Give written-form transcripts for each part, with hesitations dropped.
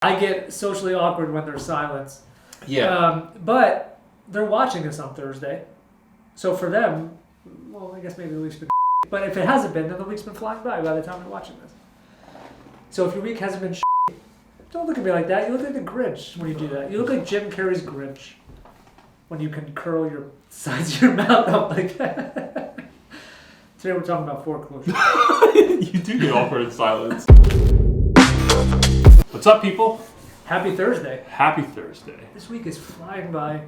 I get socially awkward when there's silence. Yeah. But they're watching this on Thursday. So for them, well, I guess maybe the week's been but if it hasn't been, then the week's been flying by the time you're watching this. So if your week hasn't been don't look at me like that. You look like the Grinch when you do that. You look like Jim Carrey's Grinch when you can curl your sides of your mouth up like that. Today we're talking about foreclosure. You do get awkward in silence. What's up, people? Happy Thursday. Happy Thursday. This week is flying by.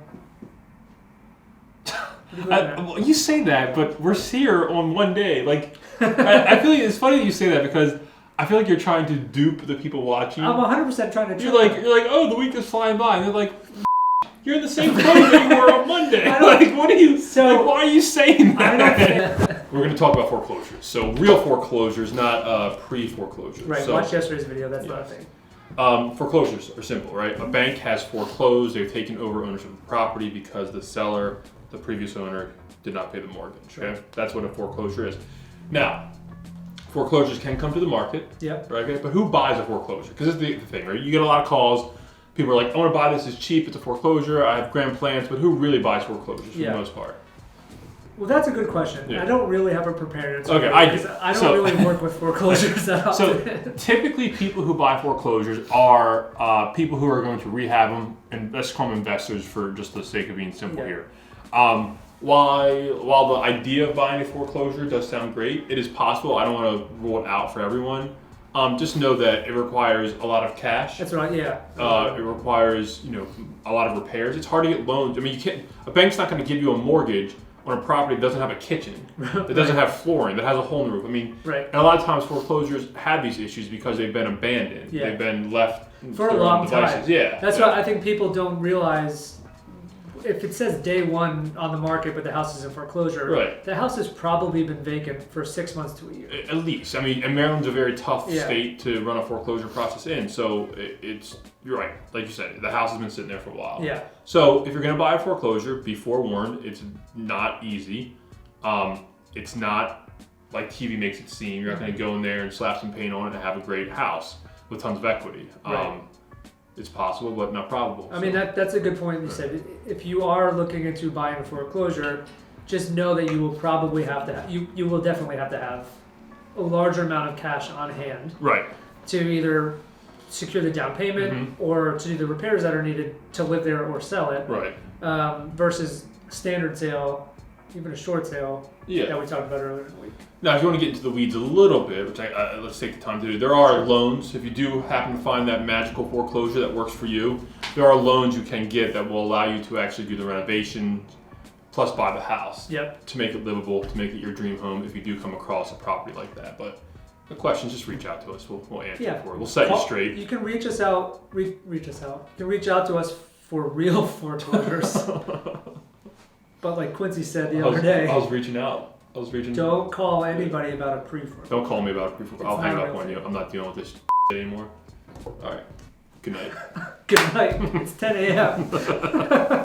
Well, you say that, but we're here on one day. Like, I feel like it's funny that you say that because I feel like you're trying to dupe the people watching. I'm 100% trying to. You're like, oh, the week is flying by, and they're like, you're in the same clothes that you were on Monday. Like, what are you? So, like, why are you saying that? We're going to talk about foreclosures. So, real foreclosures, not pre-foreclosures. Right. So, watch yesterday's video. That's not a thing. Foreclosures are simple, right? A bank has foreclosed. They've taken over ownership of the property because the seller, the previous owner, did not pay the mortgage. Okay, that's what a foreclosure is. Now, foreclosures can come to the market. Yep. Right. Okay? But who buys a foreclosure? Because it's the thing, right? You get a lot of calls. People are like, I want to buy this. It's cheap. It's a foreclosure. I have grand plans. But who really buys foreclosures for the most part? Well, that's a good question. Yeah. I don't really have a prepared answer. Okay, I don't really work with foreclosures that often. So typically people who buy foreclosures are people who are going to rehab them, and let's call them investors for just the sake of being simple here. While the idea of buying a foreclosure does sound great, it is possible. I don't want to rule it out for everyone. Just know that it requires a lot of cash. That's right, yeah. It requires, a lot of repairs. It's hard to get loans. I mean, a bank's not going to give you a mortgage on a property that doesn't have a kitchen, that doesn't have flooring, that has a hole in the roof. I mean, and a lot of times foreclosures have these issues because they've been abandoned. Yeah. They've been left for a long time. Yeah. That's why I think people don't realize. If it says day one on the market, but the house is in foreclosure, the house has probably been vacant for 6 months to a year. At least. I mean, and Maryland's a very tough state to run a foreclosure process in. So you're right. Like you said, the house has been sitting there for a while. Yeah. So if you're going to buy a foreclosure, be forewarned, it's not easy. It's not like TV makes it seem. You're not going to go in there and slap some paint on it and have a great house with tons of equity. It's possible, but not probable. I mean, that's a good point you said. If you are looking into buying a foreclosure, just know that you will probably have to you will definitely have to have a larger amount of cash on hand. Right. To either secure the down payment or to do the repairs that are needed to live there or sell it. Right. Versus standard sale, even a short sale that we talked about earlier in the week. Now, if you want to get into the weeds a little bit, which let's take the time to do, there are loans. If you do happen to find that magical foreclosure that works for you, there are loans you can get that will allow you to actually do the renovation plus buy the house to make it livable, to make it your dream home if you do come across a property like that. But the questions, just reach out to us. We'll answer it for you. We'll set you straight. You can reach us out. Reach us out. You can reach out to us for real foreclosures. But like Quincy said the other day, I was reaching out. Don't call anybody about a pre-foreclosure. Don't call me about a pre-foreclosure. I'll hang up on you. I'm not dealing with this anymore. All right. Good night. Good night. It's 10 a.m.